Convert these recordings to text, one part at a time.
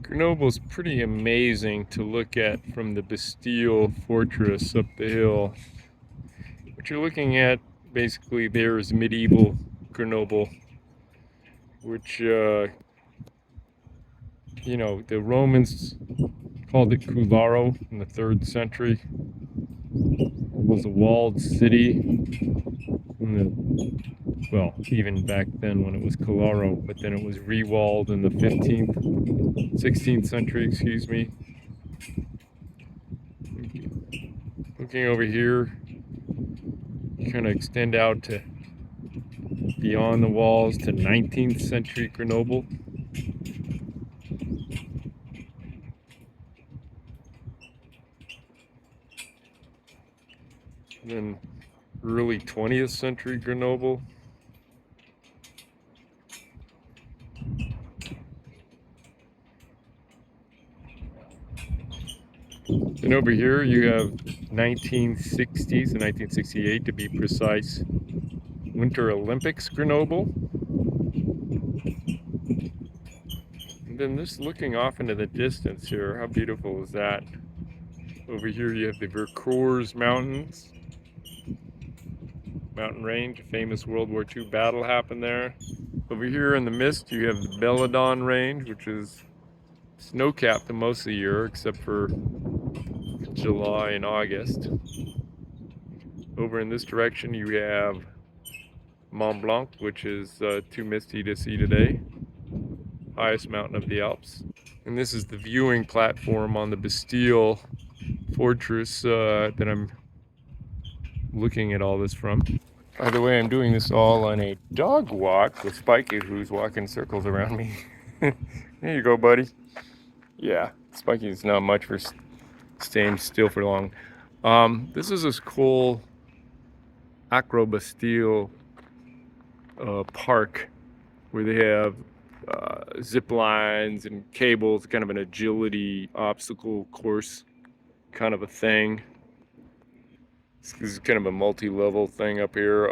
Grenoble's pretty amazing to look at from the Bastille fortress up the hill. What you're looking at basically there is medieval Grenoble, which, the Romans called it Cularo in the 3rd century. It was a walled city. Even back then when it was Cularo, but then it was rewalled in the 16th century, excuse me. Looking over here, you kind of extend out to beyond the walls to 19th century Grenoble. And then early 20th century Grenoble. And over here you have 1960s and 1968 to be precise, Winter Olympics Grenoble. And then just looking off into the distance here, how beautiful is that? Over here you have the Vercors Mountains, mountain range, a famous World War II battle happened there. Over here in the mist you have the Belladon Range, which is snow-capped most of the year except for July and August. Over in this direction you have Mont Blanc, which is too misty to see today, highest mountain of the Alps. And this is the viewing platform on the Bastille fortress that I'm looking at all this from. By the way, I'm doing this all on a dog walk with Spikey, who's walking circles around me. There you go, buddy. Yeah, Spikey's not much for staying still for long. This is this cool Acro Bastille park where they have zip lines and cables, kind of an agility obstacle course kind of a thing. This is kind of a multi-level thing up here,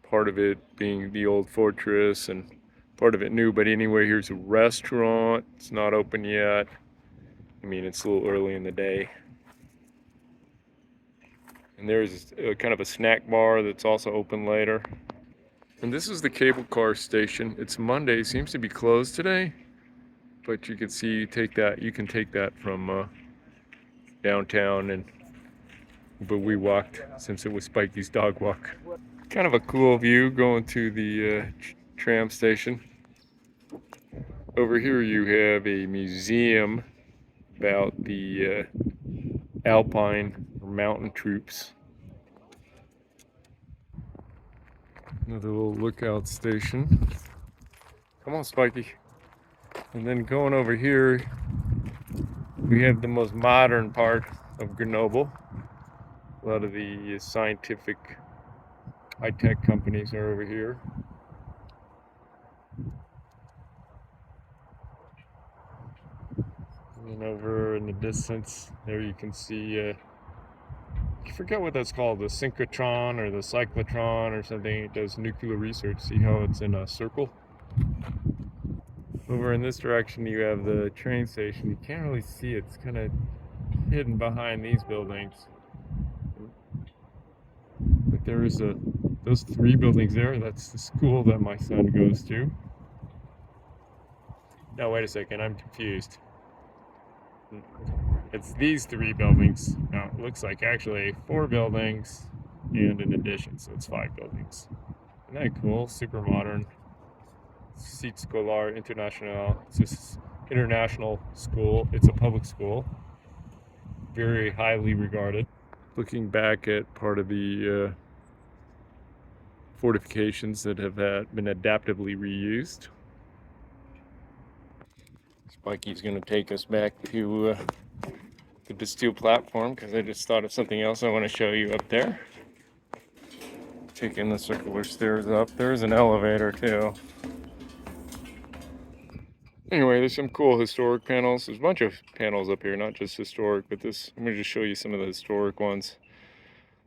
part of it being the old fortress and part of it new. But anyway, here's a restaurant. It's not open yet. I mean, it's a little early in the day. And there's kind of a snack bar that's also open later. And this is the cable car station. It's Monday, seems to be closed today, but you can see you can take that from downtown, but we walked since it was Spikey's dog walk. Kind of a cool view going to the tram station. Over here you have a museum about the Alpine or mountain troops. Another little lookout station. Come on, Spikey. And then going over here, we have the most modern part of Grenoble. A lot of the scientific high-tech companies are over here. And over in the distance, there you can see, I forget what that's called, the synchrotron or the cyclotron or something. It does nuclear research. See how it's in a circle? Over in this direction, you have the train station. You can't really see it. It's kind of hidden behind these buildings. But there is those 3 buildings there. That's the school that my son goes to. No, wait a second. I'm confused. It's these 3 buildings. Now, it looks like actually 4 buildings and an addition, so it's 5 buildings. Isn't that cool? Super modern. Site Scolaire International. It's this international school. It's a public school. Very highly regarded. Looking back at part of the fortifications that have been adaptively reused. Spikey's going to take us back to the Bastille platform because I just thought of something else I want to show you up there. Taking the circular stairs up. There's an elevator too. Anyway, there's some cool historic panels. There's a bunch of panels up here, not just historic, but I'm going to just show you some of the historic ones.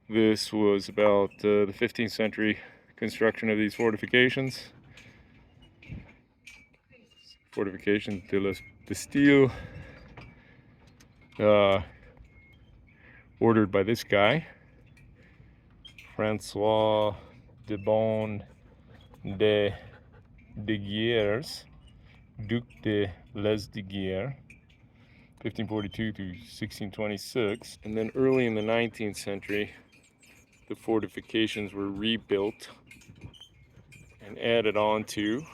This was about the 15th century construction of these fortifications. Fortifications de la Bastille, ordered by this guy, Francois de Bon de Guiers, Duc de Lesdiguières, 1542 to 1626. And then early in the 19th century, the fortifications were rebuilt and added on to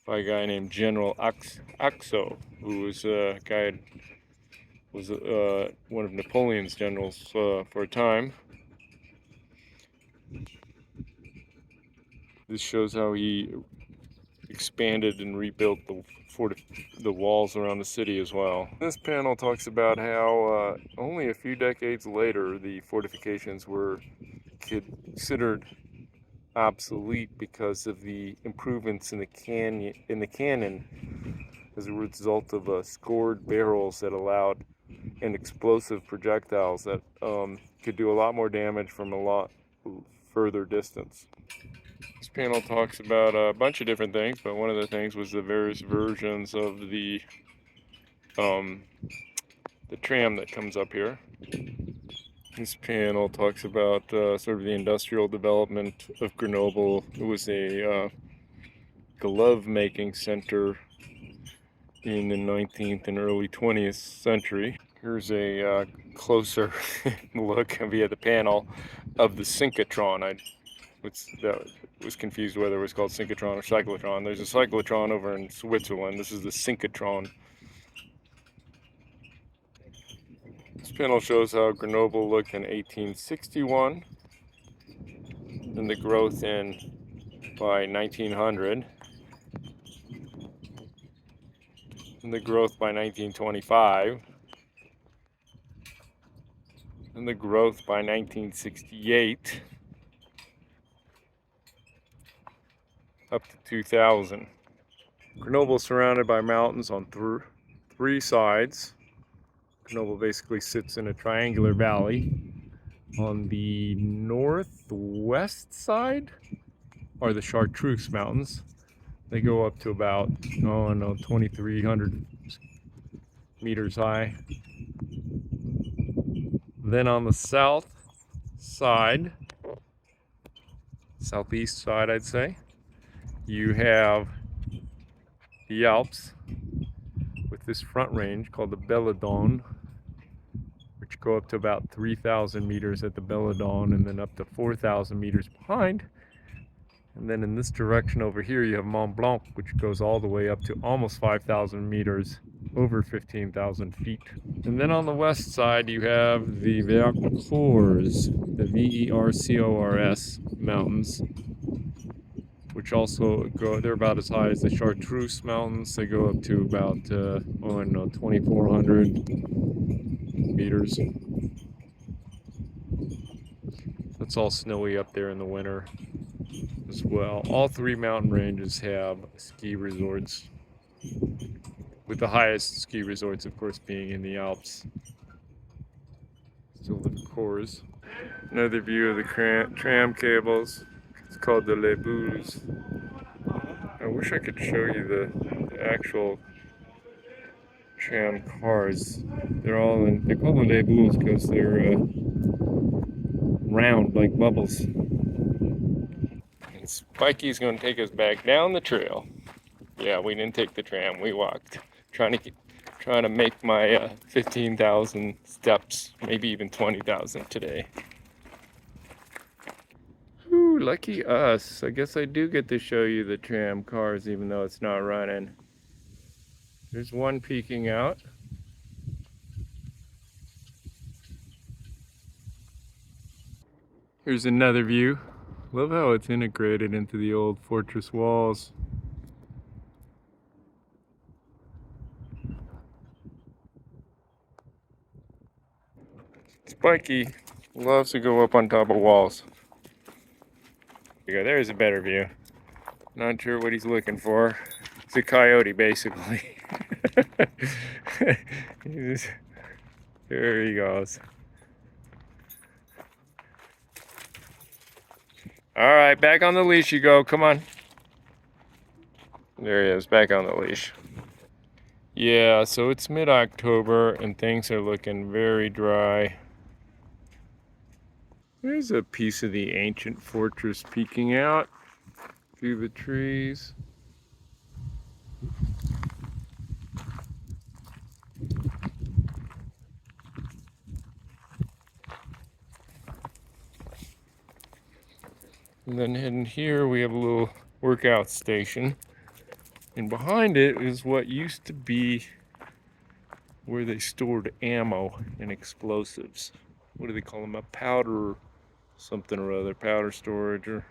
by a guy named General Axo, who was a guy was one of Napoleon's generals for a time. This shows how he expanded and rebuilt the walls around the city as well. This panel talks about how only a few decades later the fortifications were considered obsolete because of the improvements in the cannon as a result of scored barrels that allowed and explosive projectiles that could do a lot more damage from a lot further distance. This panel talks about a bunch of different things, but one of the things was the various versions of the tram that comes up here. This panel talks about sort of the industrial development of Grenoble. It was a glove-making center in the 19th and early 20th century. Here's a closer look via the panel of the synchrotron. I was confused whether it was called synchrotron or cyclotron. There's a cyclotron over in Switzerland. This is the synchrotron. This panel shows how Grenoble looked in 1861 and the growth by 1900 and the growth by 1925 and the growth by 1968 up to 2000. Grenoble is surrounded by mountains on three sides. Grenoble basically sits in a triangular valley. On the northwest side are the Chartreuse Mountains. They go up to about, 2,300 meters high. Then on the south side, southeast side I'd say, you have the Alps with this front range called the Belladone, which go up to about 3,000 meters at the Belladone and then up to 4,000 meters behind. And then in this direction over here, you have Mont Blanc, which goes all the way up to almost 5,000 meters, over 15,000 feet. And then on the west side, you have the Vercors, the Vercors mountains, which also go, they're about as high as the Chartreuse Mountains. They go up to about, 2,400 meters. It's all snowy up there in the winter as well. All three mountain ranges have ski resorts, with the highest ski resorts, of course, being in the Alps. Still the Vercors. Another view of the tram cables. It's called the Les Boules. I wish I could show you the actual tram cars. They're called the Les Boules because they're round like bubbles. And Spikey's going to take us back down the trail. Yeah, we didn't take the tram, we walked. Trying to make my 15,000 steps, maybe even 20,000 today. Ooh, lucky us. I guess I do get to show you the tram cars even though it's not running. There's one peeking out. Here's another view. Love how it's integrated into the old fortress walls. Spikey loves to go up on top of walls. There you go, there's a better view. Not sure what he's looking for. It's a coyote, basically. There he goes. All right, back on the leash you go. Come on. There he is, back on the leash. Yeah, so it's mid-October and things are looking very dry. There's a piece of the ancient fortress peeking out through the trees. And then in here we have a little workout station. And behind it is what used to be where they stored ammo and explosives. What do they call them? A powder something or other. Powder storage or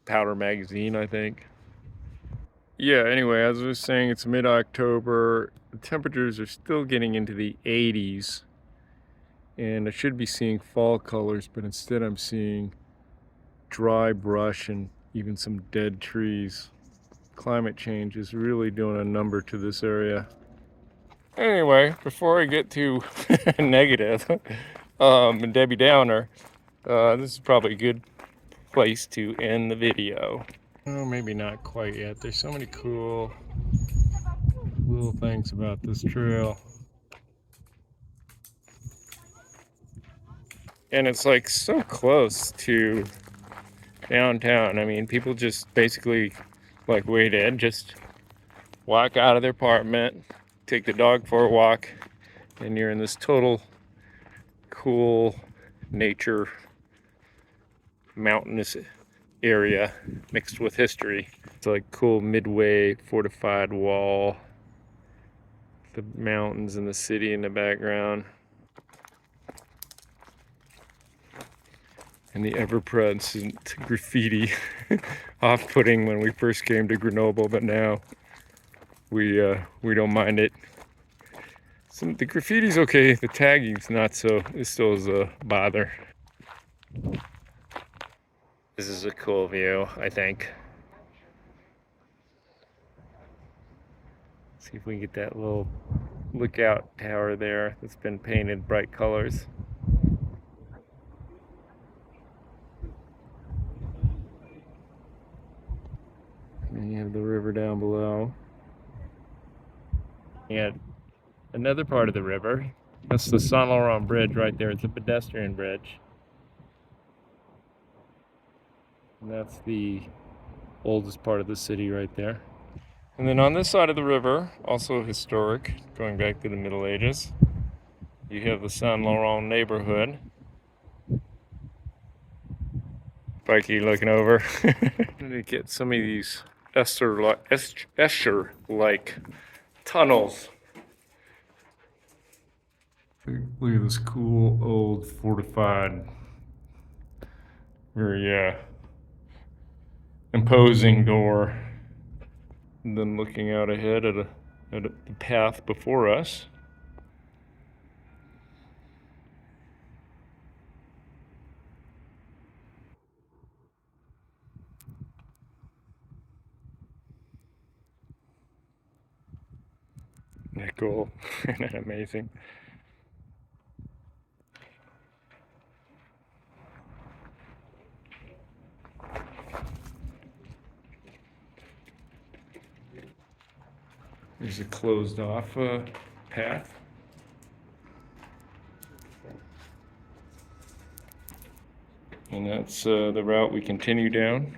powder magazine, I think. Yeah, anyway, as I was saying, it's mid-October. The temperatures are still getting into the 80s. And I should be seeing fall colors, but instead I'm seeing dry brush and even some dead trees. Climate change is really doing a number to this area. Anyway, before I get too negative and Debbie Downer, this is probably a good place to end the video. Oh, maybe not quite yet. There's so many cool little things about this trail. And it's like so close to downtown. I mean, people just basically, like we did, just walk out of their apartment, take the dog for a walk, and you're in this total cool nature mountainous area mixed with history. It's like cool midway fortified wall, the mountains and the city in the background, and the ever-present graffiti. Off-putting when we first came to Grenoble, but now we don't mind it. The graffiti's okay, the tagging's not so. It still is a bother. This is a cool view, I think. See if we can get that little lookout tower there that's been painted bright colors. And you have the river down below. And another part of the river, that's the Saint Laurent Bridge right there. It's a pedestrian bridge. And that's the oldest part of the city right there. And then on this side of the river, also historic, going back to the Middle Ages, you have the Saint Laurent neighborhood. Spikey looking over. To get some of these Escher-like tunnels. Look at this cool old fortified, very imposing door. And then looking out ahead at the path before us. Isn't that cool? Isn't that amazing? There's a closed off path. And that's the route we continue down.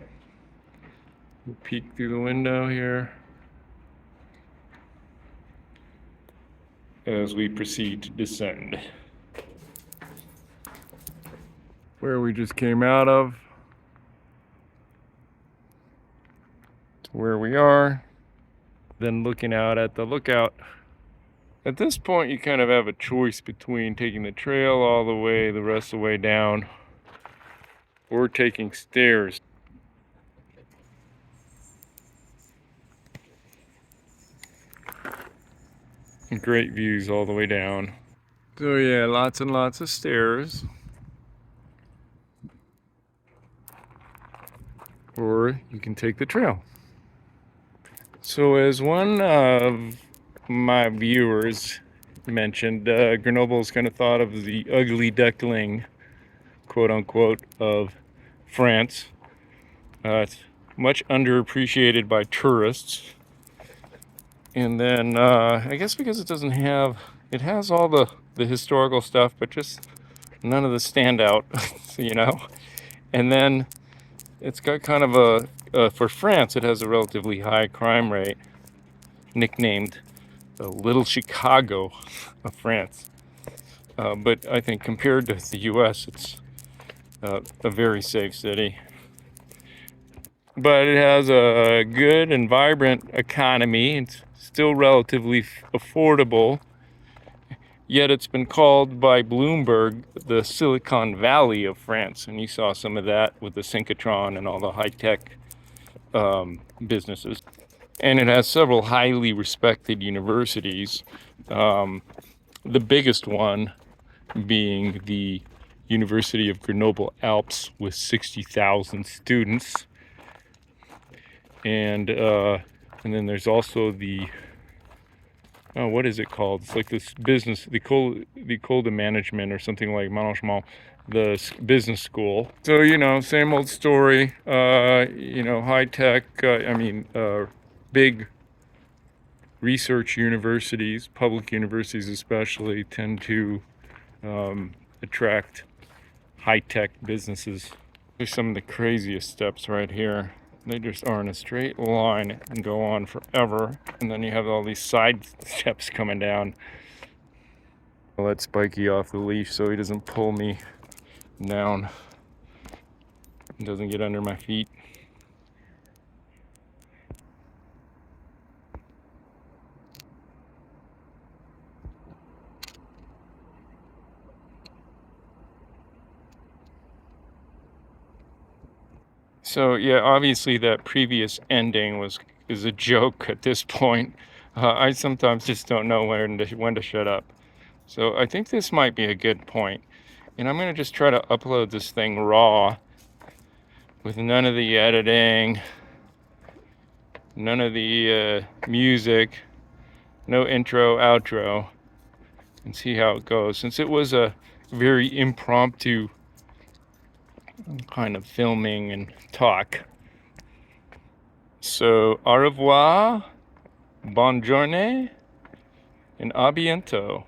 We'll peek through the window here as we proceed to descend. Where we just came out of to where we are. Then looking out at the lookout. At this point, you kind of have a choice between taking the trail all the way, the rest of the way down, or taking stairs. Great views all the way down. So yeah, lots and lots of stairs. Or you can take the trail. So as one of my viewers mentioned, Grenoble is kind of thought of as the ugly duckling, quote unquote, of France. It's much underappreciated by tourists. And then I guess because it doesn't have, it has all the historical stuff, but just none of the standout, you know. And then it's got kind of for France, it has a relatively high crime rate, nicknamed the Little Chicago of France. But I think compared to the US, it's a very safe city. But it has a good and vibrant economy. It's still relatively affordable. Yet it's been called by Bloomberg the Silicon Valley of France. And you saw some of that with the synchrotron and all the high-tech businesses. And it has several highly respected universities. The biggest one being the University of Grenoble Alps with 60,000 students. And then there's also the, oh, what is it called? It's like this business, the École de Management or something like Management, the business school. So, you know, same old story, you know, high tech, big research universities, public universities especially, tend to attract high tech businesses. There's some of the craziest steps right here. They just are in a straight line and go on forever. And then you have all these side steps coming down. I'll let Spikey off the leash so he doesn't pull me down and doesn't get under my feet. So yeah, obviously that previous ending is a joke at this point. I sometimes just don't know when to shut up. So I think this might be a good point. And I'm going to just try to upload this thing raw with none of the editing, none of the music, no intro, outro, and see how it goes. Since it was a very impromptu kind of filming and talk. So, au revoir, bonne journée, and à bientôt.